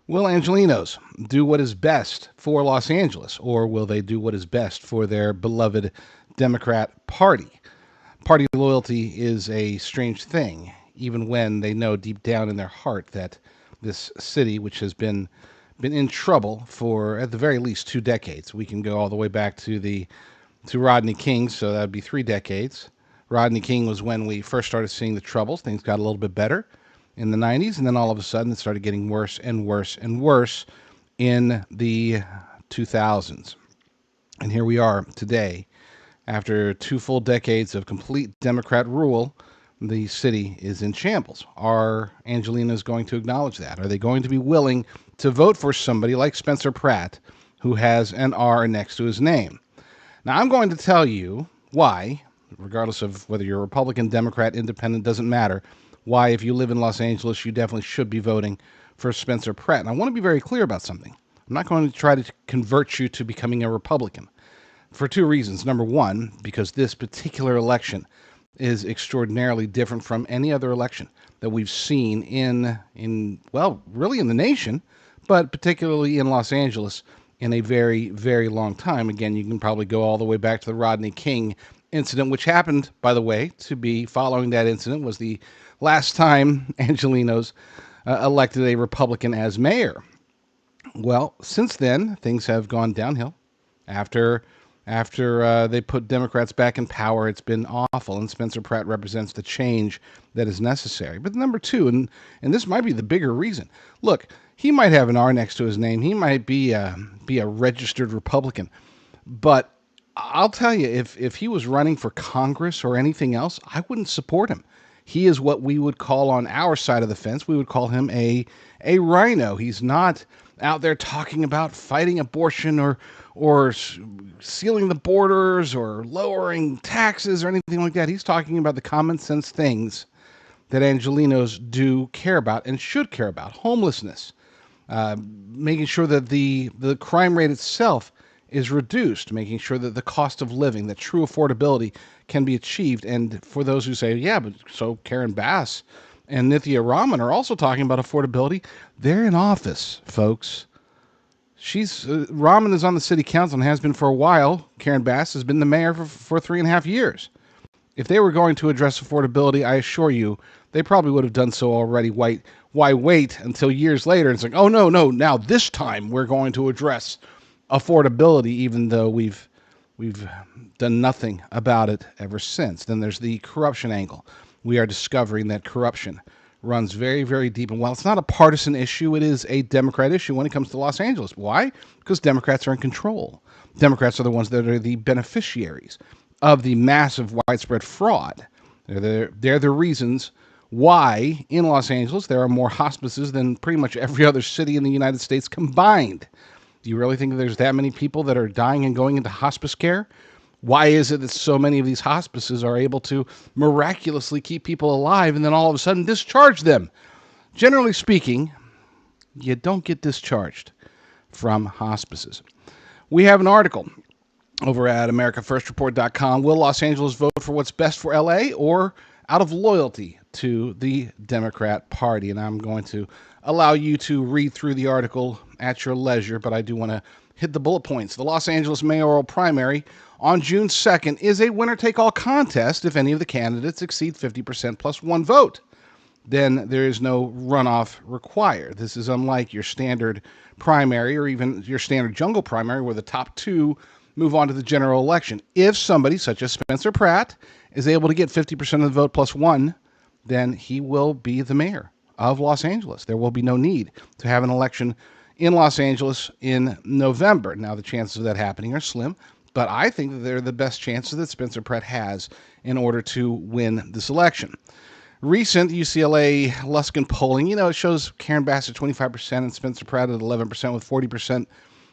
Will Angelenos do what is best for Los Angeles, or will they do what is best for their beloved Democrat Party? Party loyalty is a strange thing, even when they know deep down in their heart that this city, which has been in trouble for at the very least 2 decades. We can go all the way back to Rodney King, so that'd be 3 decades. Rodney King was when we first started seeing the troubles. Things got a little bit better in the 90s, and then all of a sudden it started getting worse and worse and worse in the 2000s. And here we are today. After 2 full decades of complete Democrat rule, the city is in shambles. Are Angelenos going to acknowledge that? Are they going to be willing to vote for somebody like Spencer Pratt, who has an R next to his name? Now, I'm going to tell you why, regardless of whether you're Republican, Democrat, Independent, doesn't matter, why, if you live in Los Angeles, you definitely should be voting for Spencer Pratt. And I want to be very clear about something. I'm not going to try to convert you to becoming a Republican for two reasons. Number one, because this particular election is extraordinarily different from any other election that we've seen in well, really in the nation, but particularly in Los Angeles in a very, very long time. Again, you can probably go all the way back to the Rodney King incident, which happened, by the way, to be following that incident was the last time Angelenos elected a Republican as mayor. Well, since then, things have gone downhill. After they put Democrats back in power, it's been awful, and Spencer Pratt represents the change that is necessary. But number two, and this might be the bigger reason. Look, he might have an R next to his name. He might be a registered Republican, but I'll tell you, if he was running for Congress or anything else, I wouldn't support him. He is what we would call on our side of the fence. We would call him a rhino. He's not out there talking about fighting abortion or sealing the borders or lowering taxes or anything like that. He's talking about the common sense things that Angelenos do care about and should care about. Homelessness, making sure that the crime rate itself is reduced, making sure that the cost of living, that true affordability can be achieved. And for those who say, yeah, but so Karen Bass and Nithya Raman are also talking about affordability, they're in office, folks. Raman is on the city council and has been for a while. Karen Bass has been the mayor for 3.5 years. If they were going to address affordability, I assure you, they probably would have done so already. Why wait until years later? It's like, oh, no, now this time we're going to address affordability, even though we've done nothing about it ever since. Then there's the corruption angle. We are discovering that corruption runs very, very deep. And while it's not a partisan issue, it is a Democrat issue when it comes to Los Angeles. Why? Because Democrats are in control. Democrats are the ones that are the beneficiaries of the massive widespread fraud. They're the reasons why in Los Angeles there are more hospices than pretty much every other city in the United States combined. Do you really think there's that many people that are dying and going into hospice care? Why is it that so many of these hospices are able to miraculously keep people alive and then all of a sudden discharge them? Generally speaking, you don't get discharged from hospices. We have an article over at AmericaFirstReport.com. Will Los Angeles vote for what's best for LA or out of loyalty to the Democrat Party? And I'm going to allow you to read through the article at your leisure, but I do want to hit the bullet points. The Los Angeles mayoral primary on June 2nd is a winner-take-all contest if any of the candidates exceed 50% plus one vote. Then there is no runoff required. This is unlike your standard primary or even your standard jungle primary where the top two move on to the general election. If somebody such as Spencer Pratt is able to get 50% of the vote plus one, then he will be the mayor of Los Angeles. There will be no need to have an election in Los Angeles in November. Now, the chances of that happening are slim, but I think that they're the best chances that Spencer Pratt has in order to win this election. Recent UCLA Luskin polling, it shows Karen Bass at 25% and Spencer Pratt at 11% with 40%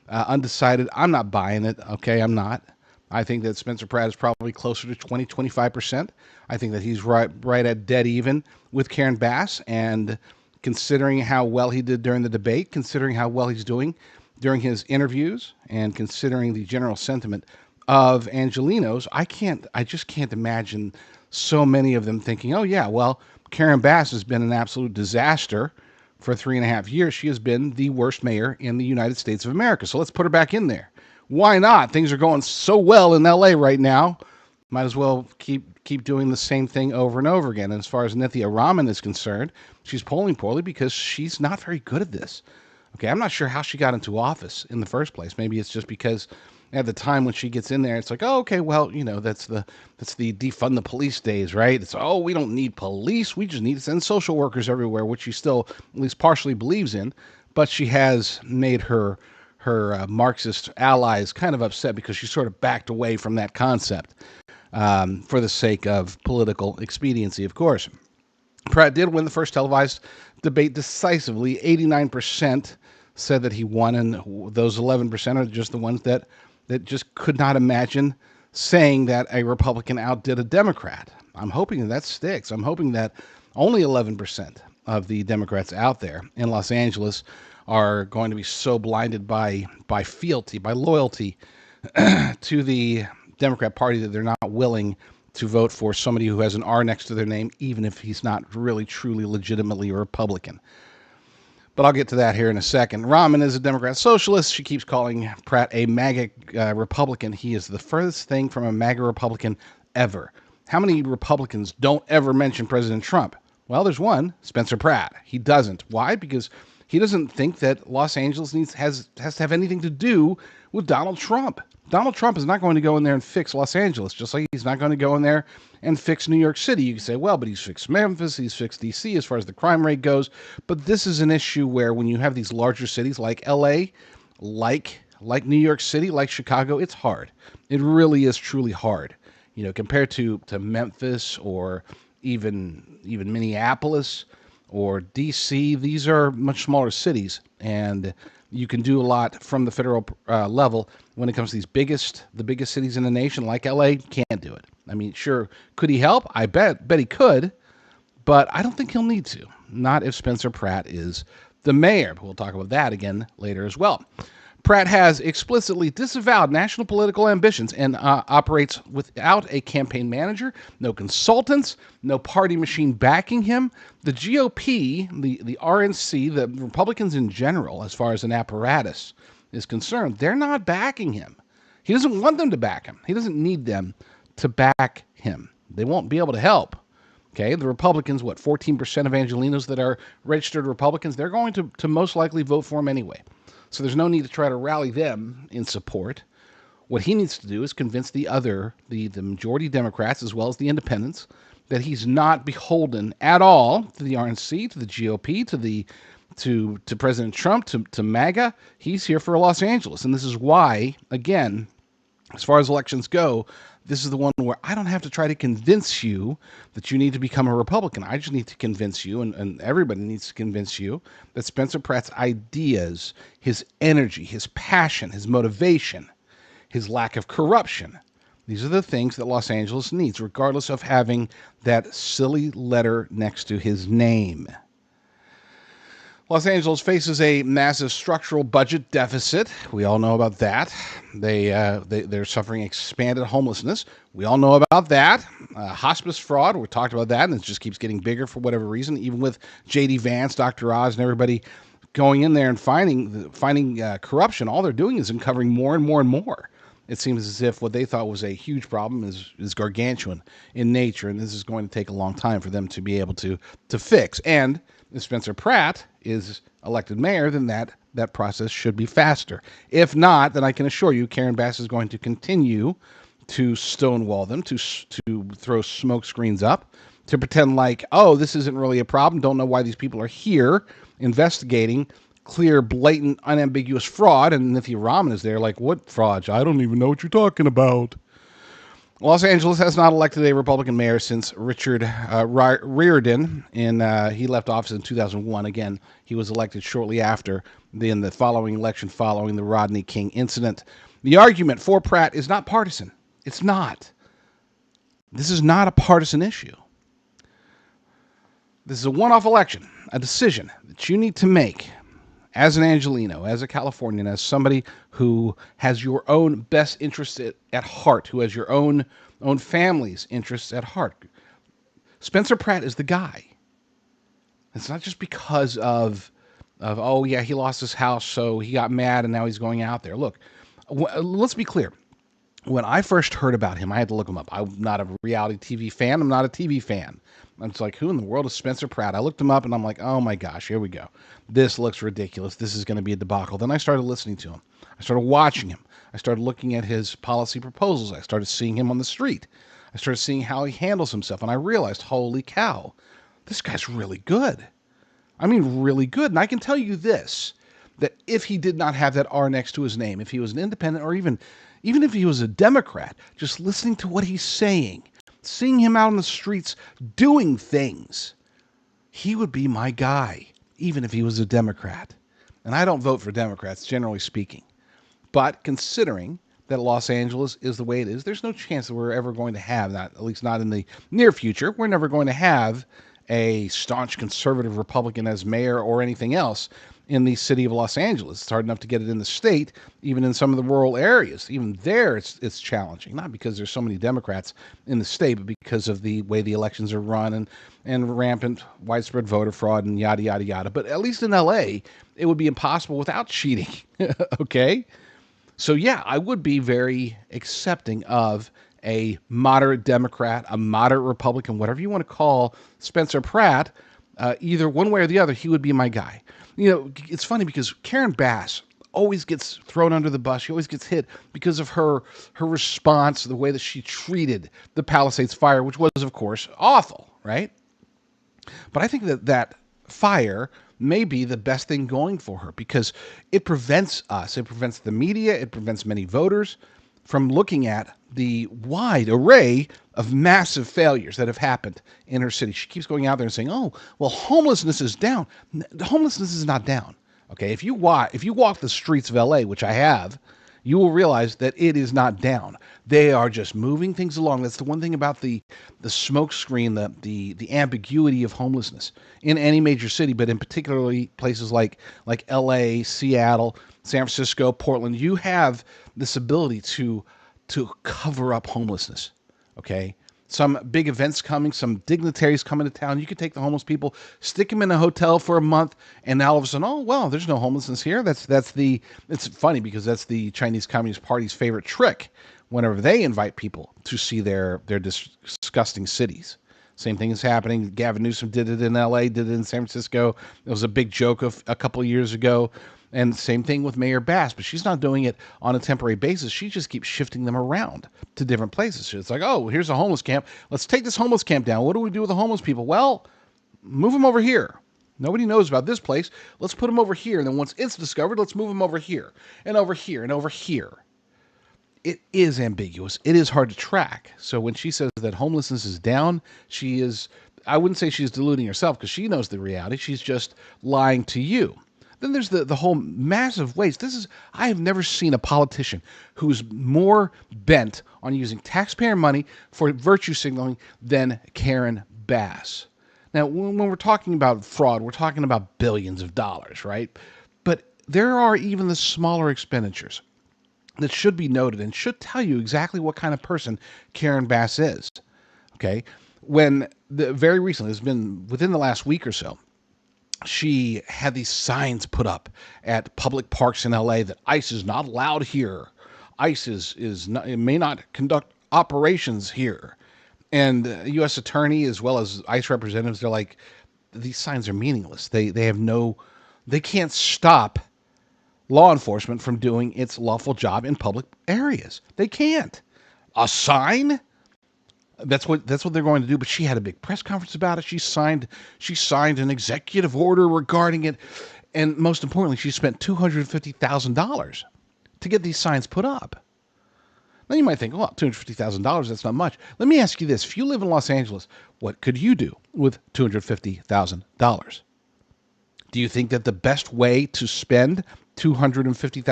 undecided. I'm not buying it, okay? I'm not. I think that Spencer Pratt is probably closer to 25%. I think that he's right at dead even with Karen Bass, and considering how well he did during the debate, considering how well he's doing during his interviews, and considering the general sentiment of Angelenos, I just can't imagine so many of them thinking, oh yeah, well, Karen Bass has been an absolute disaster For 3.5 years, she has been the worst mayor in the United States of America. So let's put her back in there. Why not? Things are going so well in LA right now. Might as well keep doing the same thing over and over again. And as far as Nithya Raman is concerned, she's polling poorly because she's not very good at this. Okay, I'm not sure how she got into office in the first place. Maybe it's just because at the time when she gets in there, it's like, oh, okay, well, that's the defund the police days, right? It's, oh, we don't need police, we just need to send social workers everywhere, which she still at least partially believes in. But she has made her Marxist allies kind of upset because she sort of backed away from that concept for the sake of political expediency, of course. Pratt did win the first televised debate decisively. 89% said that he won, and those 11% are just the ones that just could not imagine saying that a Republican outdid a Democrat. I'm hoping that sticks. I'm hoping that only 11% of the Democrats out there in Los Angeles are going to be so blinded by fealty, by loyalty to the Democrat Party that they're not willing to vote for somebody who has an R next to their name, even if he's not really, truly, legitimately a Republican. But I'll get to that here in a second. Rahman is a Democrat socialist. She keeps calling Pratt a MAGA Republican. He is the furthest thing from a MAGA Republican ever. How many Republicans don't ever mention President Trump? Well, there's one, Spencer Pratt. He doesn't. Why? Because he doesn't think that Los Angeles has to have anything to do with Donald Trump. Donald Trump is not going to go in there and fix Los Angeles, just like he's not going to go in there and fix New York City. You can say, well, but he's fixed Memphis, he's fixed D.C. as far as the crime rate goes. But this is an issue where when you have these larger cities like L.A., like New York City, like Chicago, it's hard. It really is truly hard. You know, compared to Memphis or even Minneapolis or D.C., these are much smaller cities, and you can do a lot from the federal level. When it comes to the biggest cities in the nation, like LA, can't do it. I mean, sure, could he help? I bet he could, but I don't think he'll need to. Not if Spencer Pratt is the mayor. But we'll talk about that again later as well. Pratt has explicitly disavowed national political ambitions and operates without a campaign manager, no consultants, no party machine backing him. The GOP, the RNC, the Republicans in general, as far as an apparatus is concerned, they're not backing him. He doesn't want them to back him. He doesn't need them to back him. They won't be able to help. Okay, the Republicans, 14% of Angelenos that are registered Republicans, they're going to most likely vote for him anyway. So there's no need to try to rally them in support. What he needs to do is convince the majority Democrats as well as the independents that he's not beholden at all to the RNC, to the GOP, to President Trump, to MAGA. He's here for Los Angeles. And this is why, again, as far as elections go, this is the one where I don't have to try to convince you that you need to become a Republican. I just need to convince you, and everybody needs to convince you, that Spencer Pratt's ideas, his energy, his passion, his motivation, his lack of corruption, these are the things that Los Angeles needs, regardless of having that silly letter next to his name. Los Angeles faces a massive structural budget deficit. We all know about that. They're suffering expanded homelessness. We all know about that. Hospice fraud. We talked about that, and it just keeps getting bigger for whatever reason. Even with J.D. Vance, Dr. Oz, and everybody going in there and finding corruption, all they're doing is uncovering more and more and more. It seems as if what they thought was a huge problem is gargantuan in nature, and this is going to take a long time for them to be able to fix. And if Spencer Pratt is elected mayor, then that process should be faster. If not, then I can assure you Karen Bass is going to continue to stonewall them, to throw smoke screens up, to pretend like, oh, this isn't really a problem, don't know why these people are here investigating clear, blatant, unambiguous fraud. And Nithya Raman is there like, what fraud? I don't even know what you're talking about. Los Angeles has not elected a Republican mayor since Richard Riordan. He left office in 2001. Again, he was elected shortly after in the following election following the Rodney King incident. The argument for Pratt is not partisan. It's not. This is not a partisan issue. This is a one-off election, a decision that you need to make as an Angeleno, as a Californian, as somebody who has your own best interests at heart, who has your own family's interests at heart. Spencer Pratt is the guy. It's not just because of of, oh yeah, he lost his house, so he got mad and now he's going out there. Look, let's be clear. When I first heard about him, I had to look him up. I'm not a reality TV fan. I'm not a TV fan. I'm just like, who in the world is Spencer Pratt? I looked him up and I'm like, oh my gosh, here we go. This looks ridiculous. This is going to be a debacle. Then I started listening to him. I started watching him. I started looking at his policy proposals. I started seeing him on the street. I started seeing how he handles himself. And I realized, holy cow, this guy's really good. I mean, really good. And I can tell you this, that if he did not have that R next to his name, if he was an independent, or even if he was a Democrat, just listening to what he's saying, seeing him out on the streets doing things, he would be my guy, even if he was a Democrat. And I don't vote for Democrats, generally speaking. But considering that Los Angeles is the way it is, there's no chance that we're ever going to have, not at least not in the near future, we're never going to have a staunch conservative Republican as mayor or anything else in the city of Los Angeles. It's hard enough to get it in the state, even in some of the rural areas. Even there, it's challenging, not because there's so many Democrats in the state, but because of the way the elections are run and rampant widespread voter fraud and yada, yada, yada. But at least in L.A., it would be impossible without cheating, okay? So yeah, I would be very accepting of a moderate Democrat, a moderate Republican, whatever you want to call Spencer Pratt, either one way or the other, he would be my guy. You know, it's funny because Karen Bass always gets thrown under the bus. She always gets hit because of her response, the way that she treated the Palisades fire, which was, of course, awful, right? But I think that fire may be the best thing going for her because it prevents us, it prevents the media, it prevents many voters from looking at the wide array of massive failures that have happened in her city. She keeps going out there and saying, oh, well, homelessness is down. Homelessness is not down. Okay, if you walk the streets of LA, which I have, you will realize that it is not down. They are just moving things along. That's the one thing about the smoke screen, the ambiguity of homelessness in any major city, but in particularly places like LA, Seattle, San Francisco, Portland. You have this ability to cover up homelessness. Okay, some big events coming, some dignitaries coming to town. You could take the homeless people, stick them in a hotel for a month, and now all of a sudden, oh well, there's no homelessness here. It's funny because that's the Chinese Communist Party's favorite trick. Whenever they invite people to see their disgusting cities, same thing is happening. Gavin Newsom did it in L.A., did it in San Francisco. It was a big joke of a couple of years ago. And same thing with Mayor Bass, but she's not doing it on a temporary basis. She just keeps shifting them around to different places. It's like, oh, here's a homeless camp. Let's take this homeless camp down. What do we do with the homeless people? Well, move them over here. Nobody knows about this place. Let's put them over here. And then once it's discovered, let's move them over here and over here and over here. It is ambiguous. It is hard to track. So when she says that homelessness is down, I wouldn't say she's deluding herself because she knows the reality. She's just lying to you. Then there's the whole massive waste. I have never seen a politician who's more bent on using taxpayer money for virtue signaling than Karen Bass. Now, when we're talking about fraud, we're talking about billions of dollars, right? But there are even the smaller expenditures that should be noted and should tell you exactly what kind of person Karen Bass is. Okay? Very recently, it's been within the last week or so, she had these signs put up at public parks in LA that ICE is not allowed here. ICE is not, it may not conduct operations here. And the U.S. attorney, as well as ICE representatives, they're like, these signs are meaningless. They can't stop law enforcement from doing its lawful job in public areas. They can't. A sign? That's what they're going to do. But she had a big press conference about it. She signed an executive order regarding it, and most importantly, she spent $250,000 to get these signs put up. Now you might think, well, $250,000, that's not much. Let me ask you this: if you live in Los Angeles, what could you do with $250,000? Do you think that the best way to spend $250,000,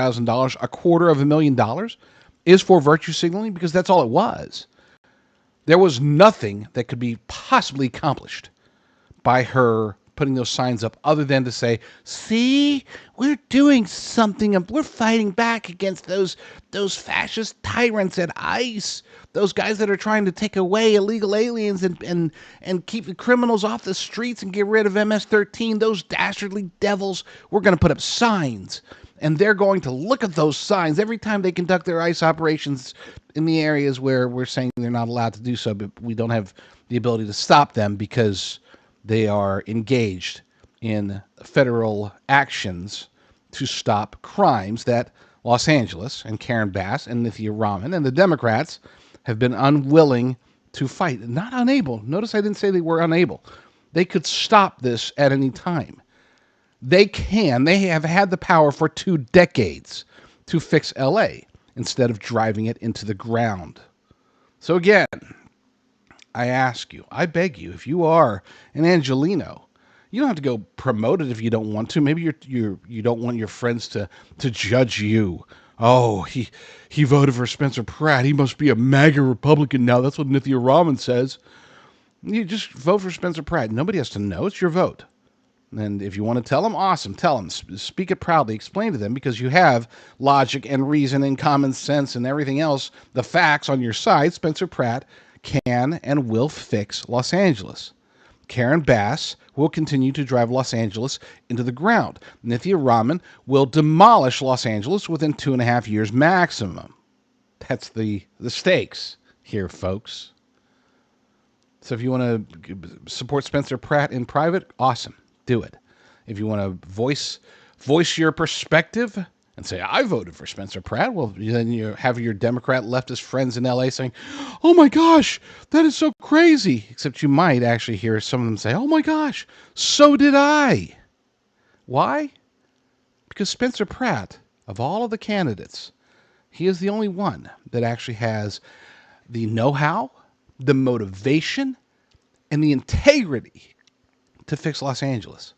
$250,000, is for virtue signaling? Because that's all it was. There was nothing that could be possibly accomplished by her putting those signs up other than to say, see, we're doing something. We're fighting back against those fascist tyrants at ICE, those guys that are trying to take away illegal aliens and keep the criminals off the streets and get rid of MS-13, those dastardly devils. We're going to put up signs, and they're going to look at those signs every time they conduct their ICE operations in the areas where we're saying they're not allowed to do so, but we don't have the ability to stop them because they are engaged in federal actions to stop crimes that Los Angeles and Karen Bass and Nithya Raman and the Democrats have been unwilling to fight. Not unable. Notice I didn't say they were unable. They could stop this at any time. They can. They have had the power for 2 decades to fix LA instead of driving it into the ground. So again, I ask you, I beg you, if you are an Angelino, you don't have to go promote it if you don't want to. Maybe you don't want your friends to judge you. Oh, he voted for Spencer Pratt. He must be a MAGA Republican now. That's what Nithya Raman says. You just vote for Spencer Pratt. Nobody has to know. It's your vote. And if you want to tell them, awesome. Tell them. Speak it proudly. Explain to them, because you have logic and reason and common sense and everything else, the facts on your side. Spencer Pratt can and will fix Los Angeles. Karen Bass will continue to drive Los Angeles into the ground. Nithya Raman will demolish Los Angeles within 2.5 years maximum. That's the stakes here, folks. So if you want to support Spencer Pratt in private, awesome. Do it. If you want to voice your perspective and say, I voted for Spencer Pratt, well, then you have your Democrat leftist friends in LA saying, oh my gosh, that is so crazy. Except you might actually hear some of them say, oh my gosh, so did I. Why? Because Spencer Pratt, of all of the candidates, he is the only one that actually has the know-how, the motivation, and the integrity to fix Los Angeles.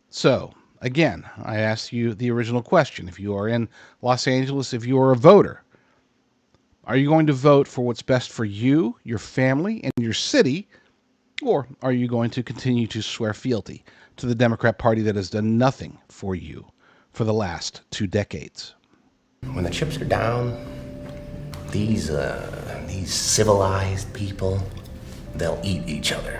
So, again, I asked you the original question. If you are in Los Angeles, if you are a voter, are you going to vote for what's best for you, your family, and your city, or are you going to continue to swear fealty to the Democrat Party that has done nothing for you for the last 2 decades? When the chips are down, these civilized people, they'll eat each other.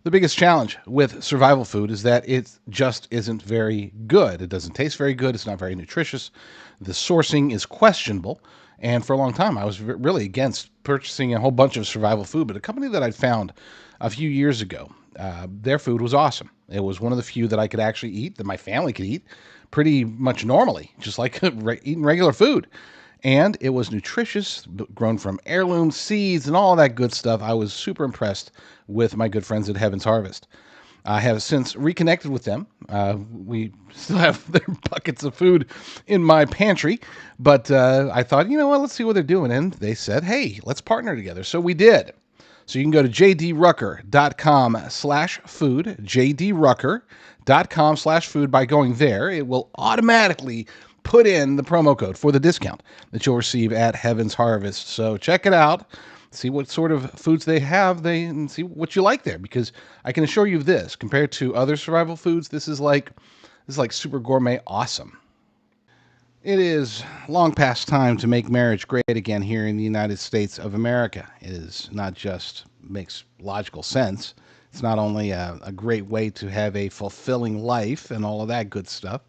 The biggest challenge with survival food is that it just isn't very good. It doesn't taste very good. It's not very nutritious. The sourcing is questionable. And for a long time, I was really against purchasing a whole bunch of survival food. But a company that I found a few years ago, their food was awesome. It was one of the few that I could actually eat, that my family could eat pretty much normally, just like eating regular food. And it was nutritious, grown from heirloom seeds and all that good stuff. I was super impressed with my good friends at Heaven's Harvest. I have since reconnected with them. We still have their buckets of food in my pantry, but I thought, you know what, let's see what they're doing. And they said, hey, let's partner together. So we did. So you can go to jdrucker.com/food, jdrucker.com/food. By going there, it will automatically put in the promo code for the discount that you'll receive at Heaven's Harvest. So check it out. See what sort of foods they have, and see what you like there. Because I can assure you this, compared to other survival foods, this is like super gourmet awesome. It is long past time to make marriage great again here in the United States of America. It is not just makes logical sense. It's not only a great way to have a fulfilling life and all of that good stuff.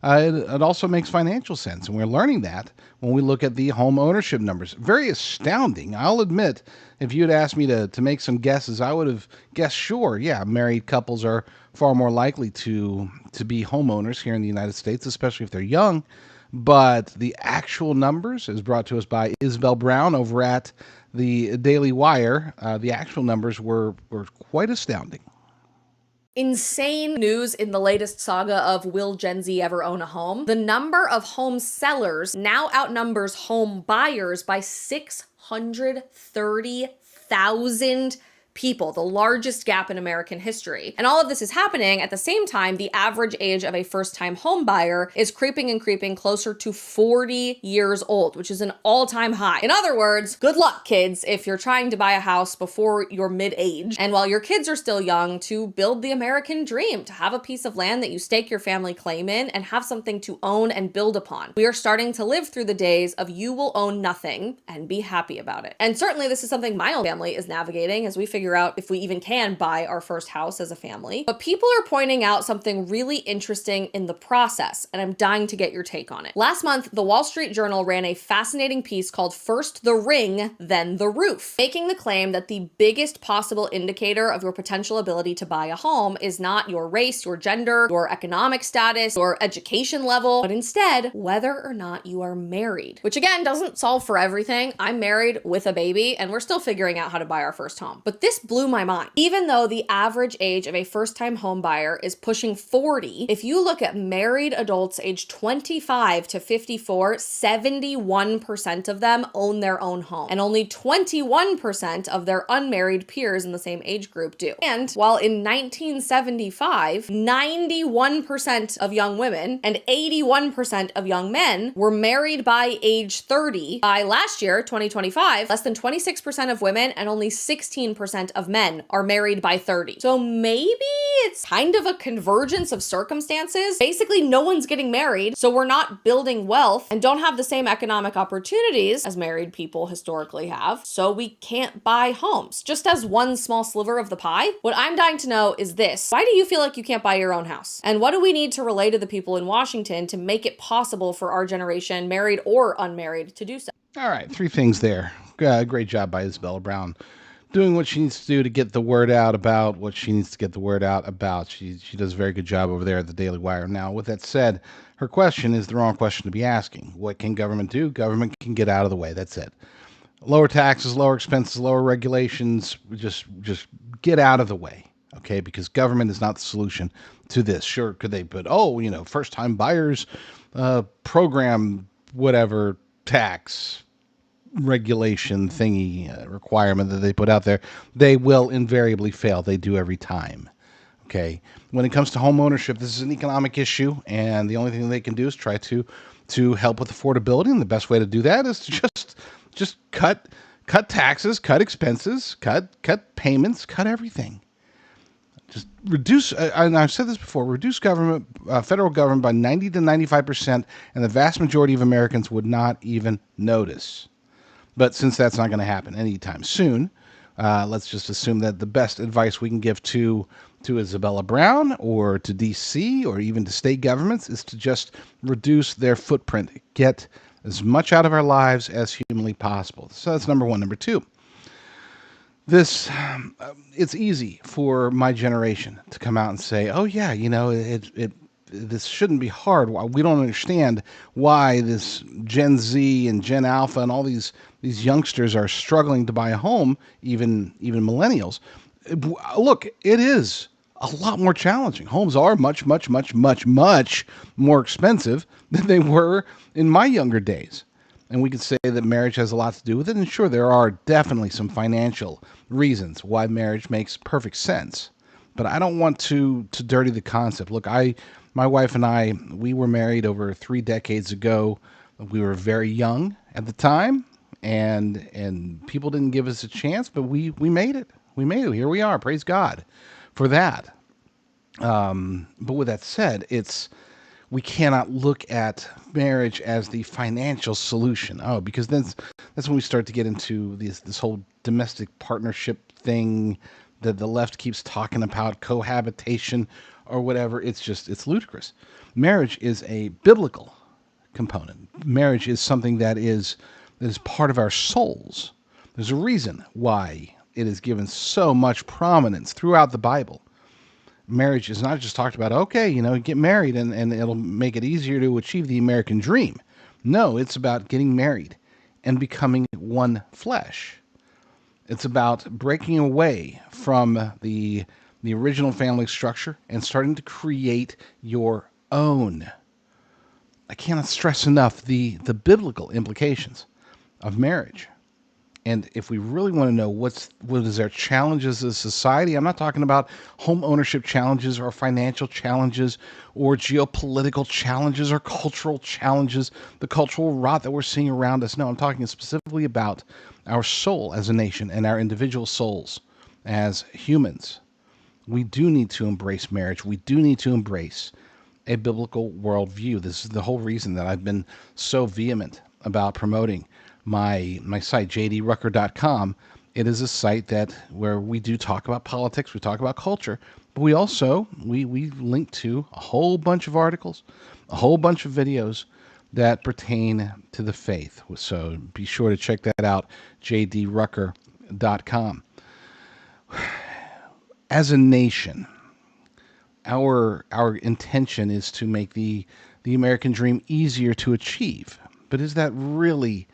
It also makes financial sense, and we're learning that when we look at the home ownership numbers. Very astounding. I'll admit, if you had asked me to make some guesses, I would have guessed, sure, yeah, married couples are far more likely to be homeowners here in the United States, especially if they're young. But the actual numbers, as brought to us by Isabel Brown over at the Daily Wire, the actual numbers were quite astounding. Insane news in the latest saga of will Gen Z ever own a home? The number of home sellers now outnumbers home buyers by 630,000 people, the largest gap in American history. And all of this is happening at the same time the average age of a first-time home buyer is creeping and creeping closer to 40 years old, which is an all-time high. In other words, good luck, kids, if you're trying to buy a house before you're mid-age, and while your kids are still young, to build the American dream, to have a piece of land that you stake your family claim in and have something to own and build upon. We are starting to live through the days of you will own nothing and be happy about it. And certainly this is something my own family is navigating as we figure out if we even can buy our first house as a family. But people are pointing out something really interesting in the process, and I'm dying to get your take on it. Last month, the Wall Street Journal ran a fascinating piece called First the Ring, Then the Roof, making the claim that the biggest possible indicator of your potential ability to buy a home is not your race, your gender, your economic status, or education level, but instead whether or not you are married. Which again doesn't solve for everything. I'm married with a baby and we're still figuring out how to buy our first home. But this blew my mind. Even though the average age of a first-time home buyer is pushing 40, if you look at married adults aged 25 to 54, 71% of them own their own home, and only 21% of their unmarried peers in the same age group do. And while in 1975, 91% of young women and 81% of young men were married by age 30, by last year, 2025, less than 26% of women and only 16% of men are married by 30. So maybe it's kind of a convergence of circumstances. Basically, no one's getting married, so we're not building wealth and don't have the same economic opportunities as married people historically have, so we can't buy homes. Just as one small sliver of the pie, what I'm dying to know is this: why do you feel like you can't buy your own house? And what do we need to relay to the people in Washington to make it possible for our generation, married or unmarried, to do so? All right, three things there. Great job by Isabella Brown, doing what she needs to do to get the word out about what she needs to get the word out about. She does a very good job over there at the Daily Wire. Now, with that said, her question is the wrong question to be asking. What can government do? Government can get out of the way. That's it. Lower taxes, lower expenses, lower regulations. Just get out of the way, okay? Because government is not the solution to this. Sure, could they put, first-time buyers program, whatever, tax regulation thingy requirement that they put out there, they will invariably fail. They do every time. Okay. When it comes to home ownership, this is an economic issue, and the only thing they can do is try to help with affordability. And the best way to do that is to just cut taxes, cut expenses, cut payments, cut everything. Just reduce, and I've said this before, reduce government, federal government by 90 to 95%, and the vast majority of Americans would not even notice. But since that's not going to happen anytime soon, let's just assume that the best advice we can give to Isabella Brown or to D.C. or even to state governments is to just reduce their footprint, get as much out of our lives as humanly possible. So that's number one. Number two, it's easy for my generation to come out and say, oh yeah, this shouldn't be hard. We don't understand why this Gen Z and Gen Alpha and all these youngsters are struggling to buy a home, even millennials. Look, it is a lot more challenging. Homes are much, much, much, much, much more expensive than they were in my younger days. And we could say that marriage has a lot to do with it. And sure, there are definitely some financial reasons why marriage makes perfect sense. But I don't want to dirty the concept. Look, my wife and I, we were married over 3 decades ago. We were very young at the time, and people didn't give us a chance, but we made it. We made it. Here we are. Praise God for that. But with that said, we cannot look at marriage as the financial solution. Because that's when we start to get into this whole domestic partnership thing that the left keeps talking about, cohabitation or whatever. It's ludicrous. Marriage is a biblical component. Marriage is something that is part of our souls. There's a reason why it is given so much prominence throughout the Bible. Marriage is not just talked about, get married and it'll make it easier to achieve the American dream. No, it's about getting married and becoming one flesh. It's about breaking away from the original family structure and starting to create your own. I cannot stress enough the biblical implications of marriage. And if we really want to know what is our challenges as a society, I'm not talking about home ownership challenges or financial challenges or geopolitical challenges or cultural challenges, the cultural rot that we're seeing around us. No, I'm talking specifically about our soul as a nation and our individual souls as humans. We do need to embrace marriage. We do need to embrace a biblical worldview. This is the whole reason that I've been so vehement about promoting my site, jdrucker.com. It is a site that where we do talk about politics, we talk about culture, but we also we link to a whole bunch of articles, a whole bunch of videos that pertain to the faith. So be sure to check that out, jdrucker.com. As a nation, our intention is to make the American dream easier to achieve. But is that really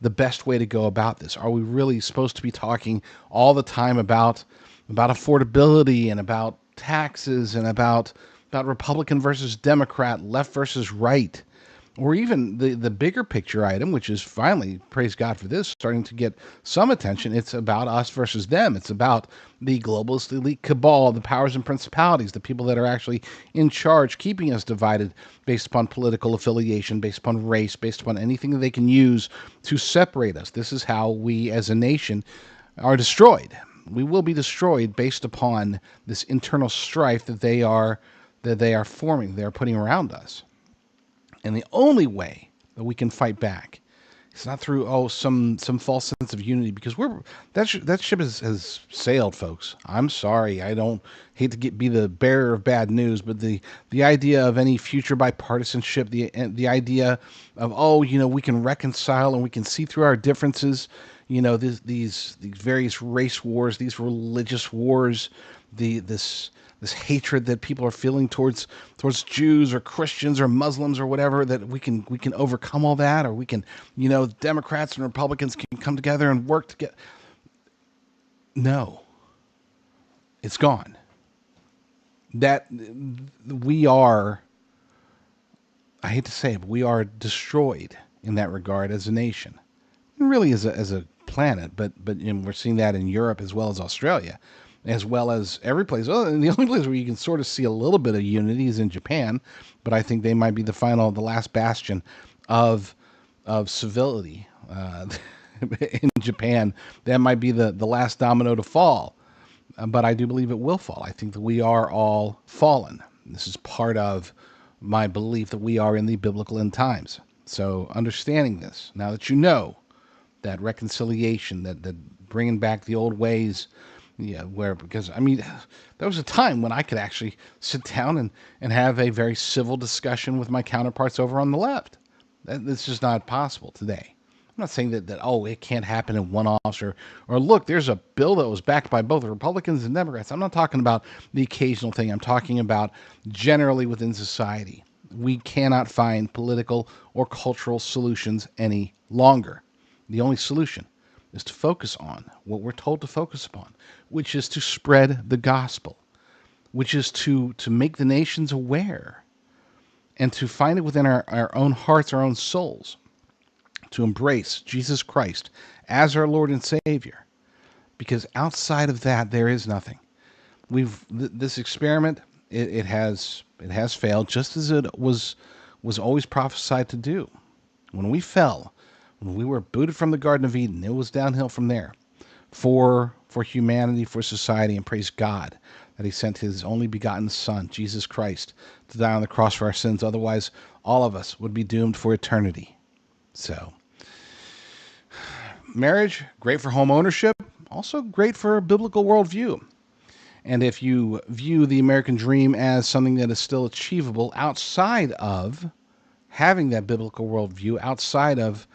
the best way to go about this? Are we really supposed to be talking all the time about affordability and about taxes and about Republican versus Democrat, left versus right? Or even the bigger picture item, which is finally, praise God for this, starting to get some attention. It's about us versus them. It's about the globalist elite cabal, the powers and principalities, the people that are actually in charge, keeping us divided based upon political affiliation, based upon race, based upon anything that they can use to separate us. This is how we as a nation are destroyed. We will be destroyed based upon this internal strife that they are forming, they are putting around us. And the only way that we can fight back is not through some false sense of unity, because that ship has sailed, folks. I'm sorry, I don't hate to be the bearer of bad news, but the idea of any future bipartisanship, the idea of we can reconcile and we can see through our differences, these various race wars, these religious wars, this hatred that people are feeling towards Jews or Christians or Muslims or whatever, that we can overcome all that, or we can, Democrats and Republicans can come together and work together. No, it's gone. That we are, I hate to say it, but we are destroyed in that regard as a nation, and really as a planet. But we're seeing that in Europe as well as Australia, as well as every place. Oh, and the only place where you can sort of see a little bit of unity is in Japan, but I think they might be the last bastion of civility in Japan. That might be the last domino to fall, but I do believe it will fall. I think that we are all fallen. This is part of my belief that we are in the biblical end times. So understanding this, now that you know that reconciliation, that bringing back the old ways, yeah, because I mean, there was a time when I could actually sit down and have a very civil discussion with my counterparts over on the left. That's just not possible today. I'm not saying that it can't happen in one-offs, or look, there's a bill that was backed by both Republicans and Democrats. I'm not talking about the occasional thing. I'm talking about generally within society. We cannot find political or cultural solutions any longer. The only solution is to focus on what we're told to focus upon, which is to spread the gospel, which is to make the nations aware and to find it within our own hearts, our own souls, to embrace Jesus Christ as our Lord and Savior. Because outside of that, there is nothing. This experiment, it has failed, just as it was always prophesied to do. When we fell, when we were booted from the Garden of Eden, it was downhill from there for humanity, for society, and praise God that he sent his only begotten Son, Jesus Christ, to die on the cross for our sins. Otherwise, all of us would be doomed for eternity. So, marriage, great for home ownership, also great for a biblical worldview. And if you view the American dream as something that is still achievable outside of having that biblical worldview, outside of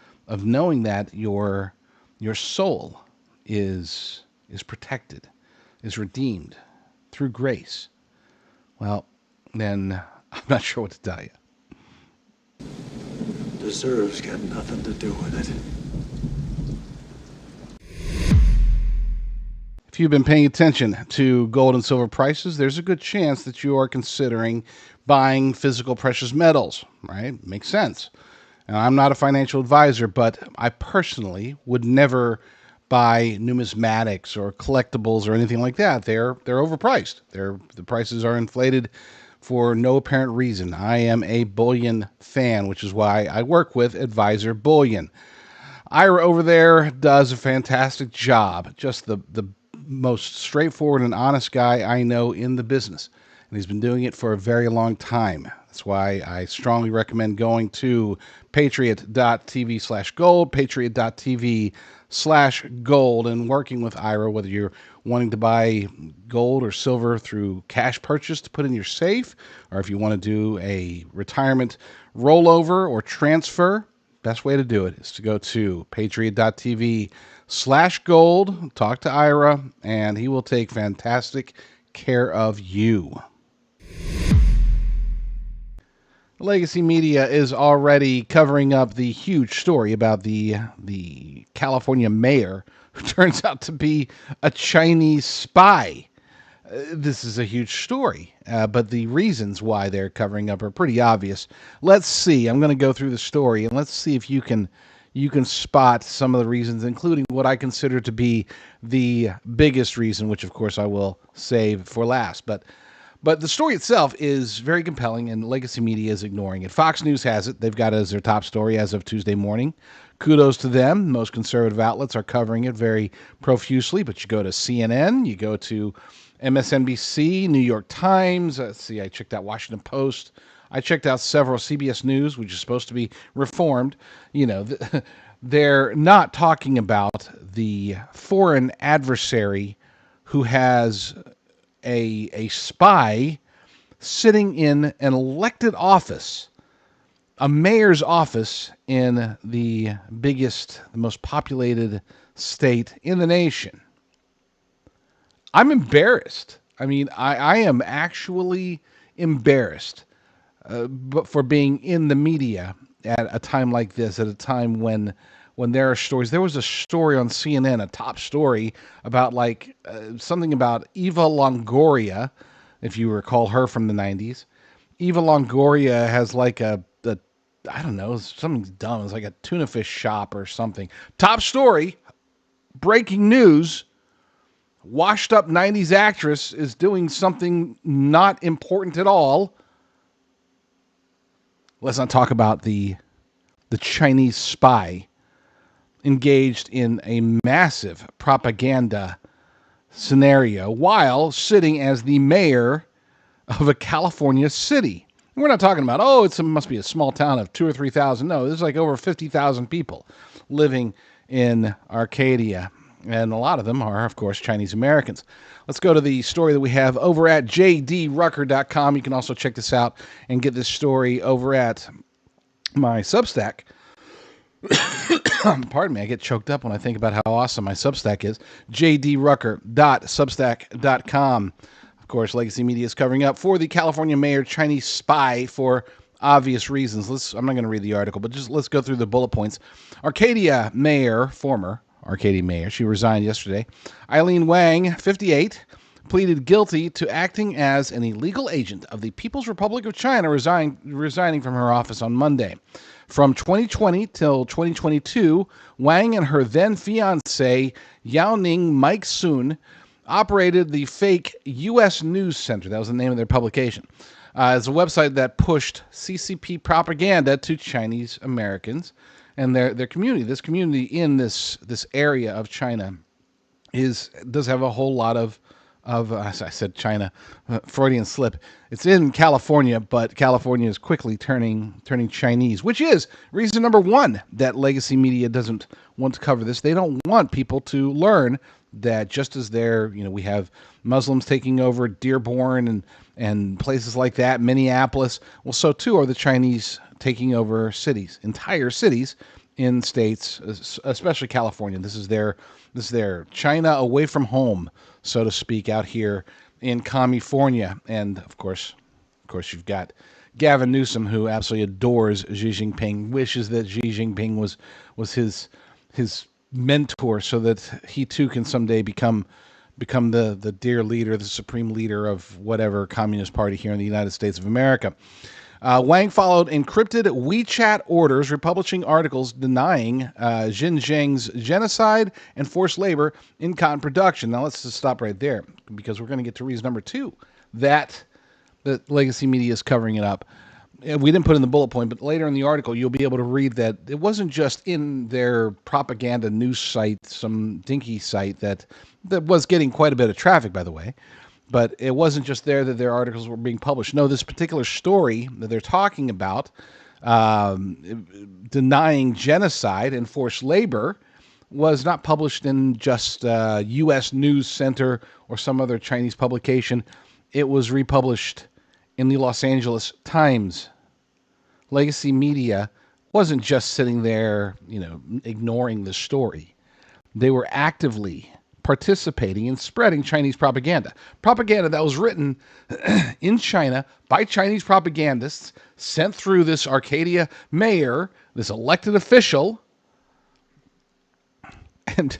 knowing that your soul is protected, is redeemed through grace, well, then I'm not sure what to tell you. Deserves got nothing to do with it. If you've been paying attention to gold and silver prices, there's a good chance that you are considering buying physical precious metals, right? Makes sense. And I'm not a financial advisor, but I personally would never buy numismatics or collectibles or anything like that. They're overpriced. The prices are inflated for no apparent reason. I am a bullion fan, which is why I work with Advisor Bullion. Ira over there does a fantastic job. Just the most straightforward and honest guy I know in the business. And he's been doing it for a very long time. That's why I strongly recommend going to patriot.tv/gold, patriot.tv/gold, and working with Ira, whether you're wanting to buy gold or silver through cash purchase to put in your safe, or if you want to do a retirement rollover or transfer. Best way to do it is to go to patriot.tv/gold, talk to Ira, and he will take fantastic care of you. Legacy Media is already covering up the huge story about the California mayor who turns out to be a Chinese spy. This is a huge story, but the reasons why they're covering up are pretty obvious. Let's see. I'm going to go through the story and let's see if you can spot some of the reasons, including what I consider to be the biggest reason, which of course I will save for last. But the story itself is very compelling, and Legacy Media is ignoring it. Fox News has it. They've got it as their top story as of Tuesday morning. Kudos to them. Most conservative outlets are covering it very profusely, but you go to CNN, you go to MSNBC, New York Times. Let's see, I checked out Washington Post. I checked out several CBS News, which is supposed to be reformed. They're not talking about the foreign adversary who has a spy sitting in an elected office, a mayor's office in the biggest, the most populated state in the nation. I'm embarrassed. I mean, I am actually embarrassed but for being in the media at a time like this, at a time when there are stories. There was a story on CNN, a top story about something about Eva Longoria, if you recall her from the 90s. Eva Longoria has like I don't know, something dumb. It's like a tuna fish shop or something. Top story, breaking news. Washed up 90s actress is doing something not important at all. Let's not talk about the Chinese spy engaged in a massive propaganda scenario while sitting as the mayor of a California city. We're not talking about, it must be a small town of 2,000 or 3,000. No, there's like over 50,000 people living in Arcadia. And a lot of them are, of course, Chinese Americans. Let's go to the story that we have over at jdrucker.com. You can also check this out and get this story over at my Substack. Pardon me, I get choked up when I think about how awesome my Substack is. jdrucker.substack.com. Of course, Legacy Media is covering up for the California mayor Chinese spy for obvious reasons. I'm not going to read the article, but just let's go through the bullet points. Arcadia mayor, former Arcadia mayor, she resigned yesterday. Eileen Wang, 58, pleaded guilty to acting as an illegal agent of the People's Republic of China, resigning from her office on Monday. From 2020 till 2022, Wang and her then-fiancé, Yaoning Mike Soon, operated the fake U.S. News Center. That was the name of their publication. It's a website that pushed CCP propaganda to Chinese Americans and their community. This community in this area of China does have a whole lot of as I said, China, Freudian slip. It's in California, but California is quickly turning Chinese, which is reason number one that Legacy Media doesn't want to cover this. They don't want people to learn that just as we have Muslims taking over Dearborn and places like that, Minneapolis. Well, so too are the Chinese taking over cities, entire cities in states, especially California. This is their China away from home, so to speak, out here in California. And of course, you've got Gavin Newsom, who absolutely adores Xi Jinping, wishes that Xi Jinping was his mentor, so that he too can someday become the dear leader, the supreme leader of whatever Communist Party here in the United States of America. Wang followed encrypted WeChat orders, republishing articles denying Xinjiang's genocide and forced labor in cotton production. Now, let's just stop right there because we're going to get to reason number 2 that the legacy media is covering it up. We didn't put in the bullet point, but later in the article, you'll be able to read that it wasn't just in their propaganda news site, some dinky site that was getting quite a bit of traffic, by the way. But it wasn't just there that their articles were being published. No, this particular story that they're talking about, denying genocide and forced labor, was not published in just U.S. News Center or some other Chinese publication. It was republished in the Los Angeles Times. Legacy media wasn't just sitting there, ignoring the story. They were actively participating in spreading Chinese propaganda. Propaganda that was written in China by Chinese propagandists, sent through this Arcadia mayor, this elected official, and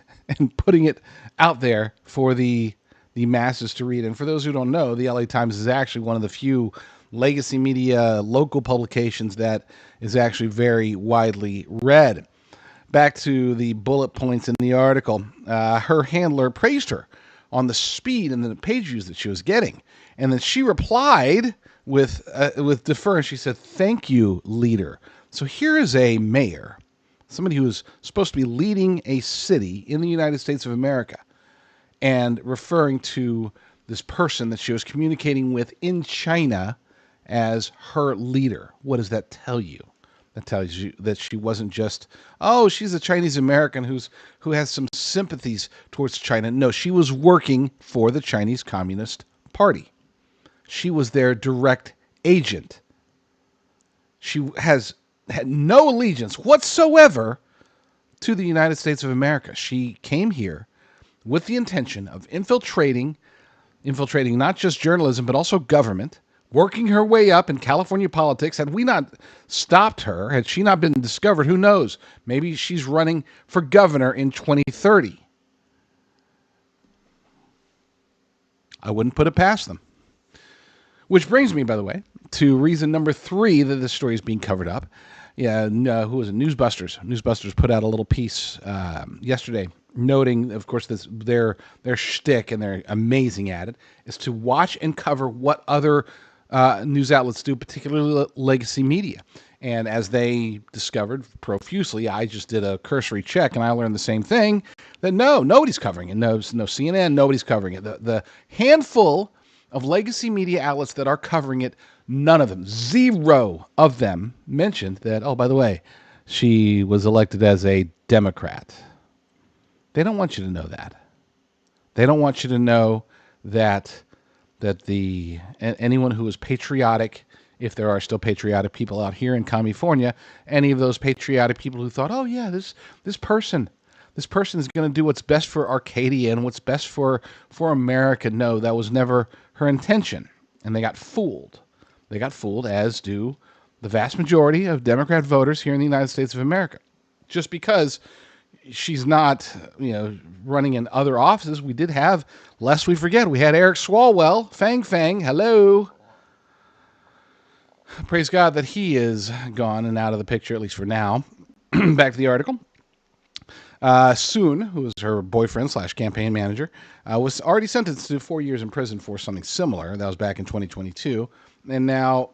putting it out there for the masses to read. And for those who don't know, the LA Times is actually one of the few legacy media local publications that is actually very widely read. Back to the bullet points in the article. Her handler praised her on the speed and the page views that she was getting. And then she replied with deference. She said, "Thank you, leader." So here is a mayor, somebody who is supposed to be leading a city in the United States of America, and referring to this person that she was communicating with in China as her leader. What does that tell you? That tells you that she wasn't just, she's a Chinese American who has some sympathies towards China. No, she was working for the Chinese Communist Party. She was their direct agent. She had no allegiance whatsoever to the United States of America. She came here with the intention of infiltrating not just journalism, but also government, working her way up in California politics. Had we not stopped her, had she not been discovered, who knows? Maybe she's running for governor in 2030. I wouldn't put it past them. Which brings me, by the way, to reason number 3 that this story is being covered up. Yeah, who was it? Newsbusters. Newsbusters put out a little piece yesterday noting, of course, this their shtick, and they're amazing at it, is to watch and cover what other news outlets do, particularly legacy media. And as they discovered profusely, I just did a cursory check, and I learned the same thing, that nobody's covering it. No CNN, nobody's covering it. The handful of legacy media outlets that are covering it, none of them, 0 of them mentioned that, by the way, she was elected as a Democrat. They don't want you to know that. They don't want you to know that anyone who is patriotic, if there are still patriotic people out here in California, any of those patriotic people who thought, this person is going to do what's best for Arcadia and what's best for America. No, that was never her intention. And they got fooled. They got fooled, as do the vast majority of Democrat voters here in the United States of America. Just because she's not, running in other offices. We did have, lest we forget, we had Eric Swalwell, Fang, hello. Praise God that he is gone and out of the picture, at least for now. Back to the article. Soon, who was her boyfriend / campaign manager, was already sentenced to 4 years in prison for something similar. That was back in 2022. And now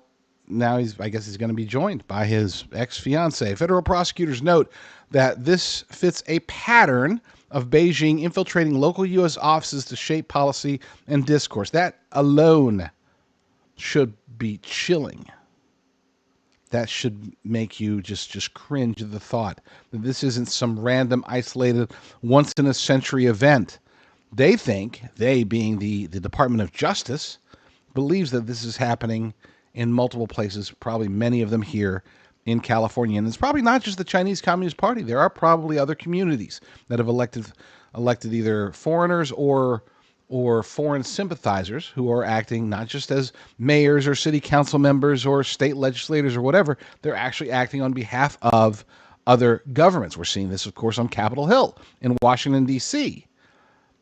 he's going to be joined by his ex-fiancée. Federal prosecutors note that this fits a pattern of Beijing infiltrating local U.S. offices to shape policy and discourse. That alone should be chilling. That should make you just cringe at the thought that this isn't some random, isolated, once-in-a-century event. They think, they being the Department of Justice, believes that this is happening in multiple places, probably many of them here in California. And it's probably not just the Chinese Communist Party. There are probably other communities that have elected either foreigners or foreign sympathizers who are acting not just as mayors or city council members or state legislators or whatever. They're actually acting on behalf of other governments. We're seeing this, of course, on Capitol Hill in Washington, D.C.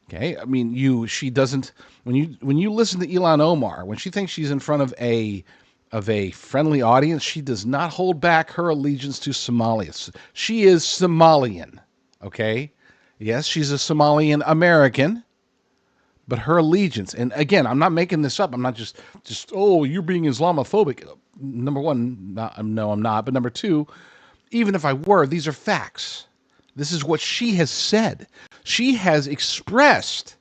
Okay, I mean, she doesn't, when you listen to Ilhan Omar, when she thinks she's in front of a of a friendly audience, she does not hold back her allegiance to Somalia. She is Somalian, okay? Yes, she's a Somalian American, but her allegiance, and again, I'm not making this up. I'm not just oh, you're being Islamophobic. Number one, no, I'm not. But number two, even if I were, these are facts. This is what she has said. She has expressed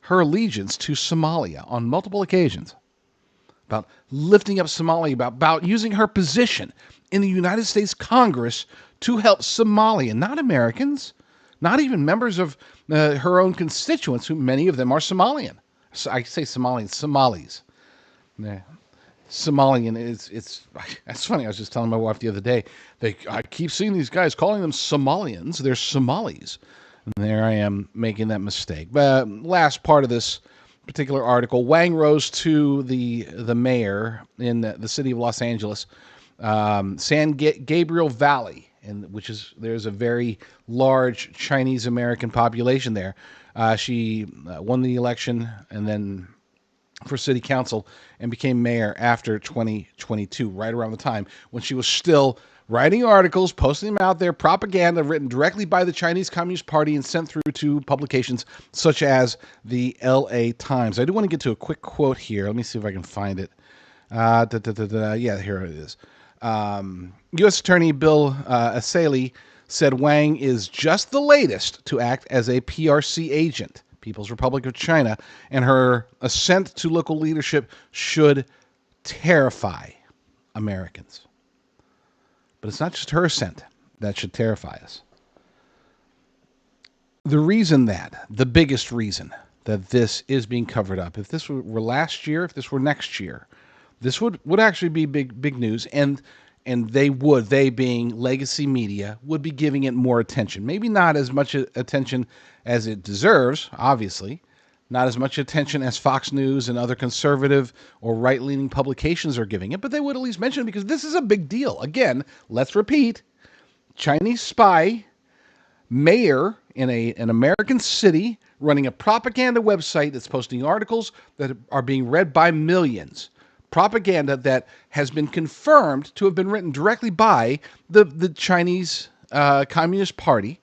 her allegiance to Somalia on multiple occasions, about lifting up Somalia, about using her position in the United States Congress to help Somalia, not Americans, not even members of her own constituents, who many of them are Somalian. So I say Somalians, Somalis. Yeah. Somalian it's that's funny. I was just telling my wife the other day. I keep seeing these guys calling them Somalians. They're Somalis. And there I am making that mistake. But last part of this particular article, Wang rose to the mayor in the city of Los Angeles, San Gabriel Valley, which is there's a very large Chinese American population there. She won the election and then for city council and became mayor after 2022, right around the time when she was still writing articles, posting them out there, propaganda written directly by the Chinese Communist Party and sent through to publications such as the LA Times. I do want to get to a quick quote here. Let me see if I can find it. Yeah, here it is. U.S. Attorney Bill Asaley said Wang is just the latest to act as a PRC agent, People's Republic of China, and her ascent to local leadership should terrify Americans. But it's not just her ascent that should terrify us. The biggest reason that this is being covered up, if this were last year, if this were next year, this would actually be big news, and they being legacy media would be giving it more attention. Maybe not as much attention as it deserves, obviously, not as much attention as Fox News and other conservative or right-leaning publications are giving it, but they would at least mention it because this is a big deal. Again, let's repeat, Chinese spy, mayor in an American city running a propaganda website that's posting articles that are being read by millions. Propaganda that has been confirmed to have been written directly by the Chinese Communist Party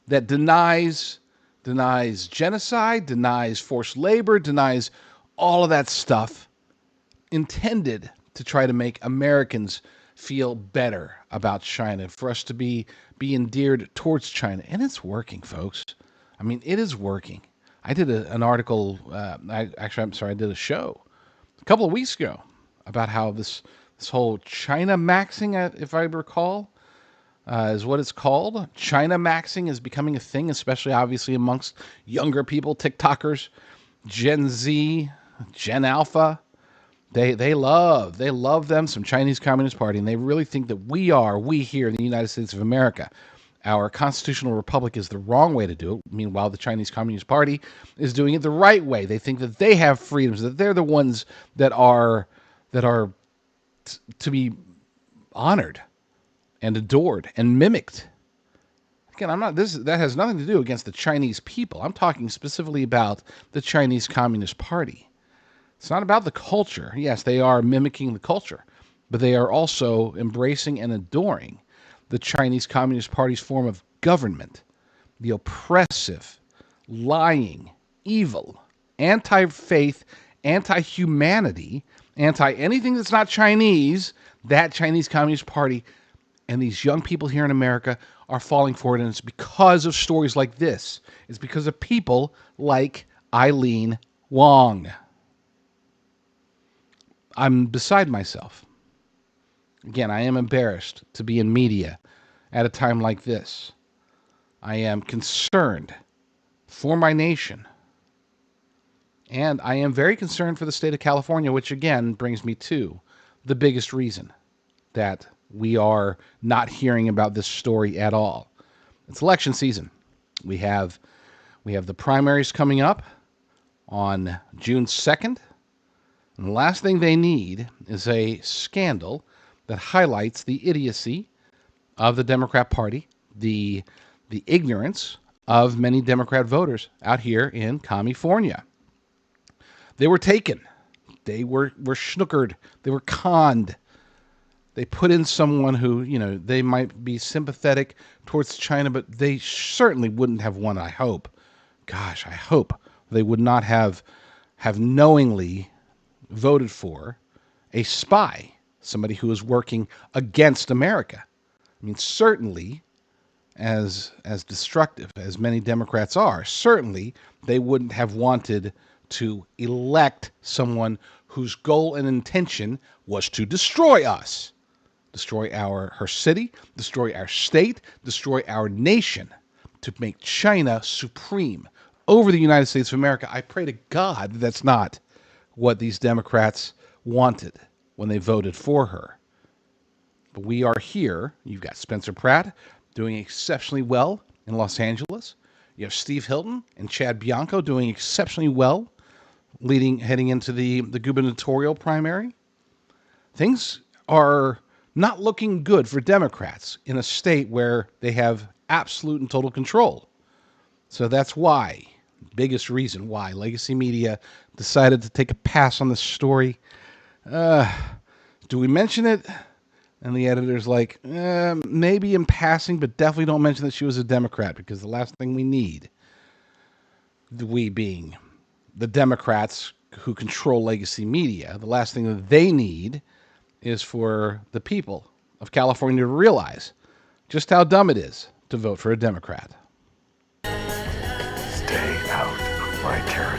that denies genocide, denies forced labor, denies all of that stuff, intended to try to make Americans feel better about China, for us to be endeared towards China. And it's working, folks. I mean, it is working. I did an article, I did a show a couple of weeks ago about how this whole China maxing, if I recall, is what it's called. China maxing is becoming a thing, especially obviously amongst younger people, TikTokers, Gen Z, Gen Alpha. They love them some Chinese Communist Party, and they really think that we here in the United States of America, our constitutional republic, is the wrong way to do it. Meanwhile, the Chinese Communist Party is doing it the right way. They think that they have freedoms, that they're the ones that are to be honored and adored and mimicked. Again, that has nothing to do against the Chinese people. I'm talking specifically about the Chinese Communist Party. It's not about the culture. Yes, they are mimicking the culture, but they are also embracing and adoring the Chinese Communist Party's form of government, the oppressive, lying, evil, anti-faith, anti-humanity, anti-anything that's not Chinese, that Chinese Communist Party and these young people here in America are falling for it, and it's because of stories like this. It's because of people like Eileen Wong. I'm beside myself. Again, I am embarrassed to be in media at a time like this. I am concerned for my nation. And I am very concerned for the state of California, which again brings me to the biggest reason that we are not hearing about this story at all. It's election season. We have the primaries coming up on June 2nd. And the last thing they need is a scandal that highlights the idiocy of the Democrat Party, the ignorance of many Democrat voters out here in California. They were taken They were snookered. They were conned. They put in someone who, they might be sympathetic towards China, but they certainly wouldn't have won, I hope. Gosh, I hope they would not have knowingly voted for a spy, somebody who is working against America. I mean, certainly, as destructive as many Democrats are, certainly they wouldn't have wanted to elect someone whose goal and intention was to destroy us, destroy her city, destroy our state, destroy our nation, to make China supreme over the United States of America. I pray to God that's not what these Democrats wanted when they voted for her. But we are here. You've got Spencer Pratt doing exceptionally well in Los Angeles. You have Steve Hilton and Chad Bianco doing exceptionally well, heading into the gubernatorial primary. Things are not looking good for Democrats in a state where they have absolute and total control. So that's why, biggest reason why Legacy Media decided to take a pass on this story. Do we mention it? And the editor's like, maybe in passing, but definitely don't mention that she was a Democrat, because the last thing we need, we being the Democrats who control Legacy Media, the last thing that they need is for the people of California to realize just how dumb it is to vote for a Democrat. Stay out of my territory.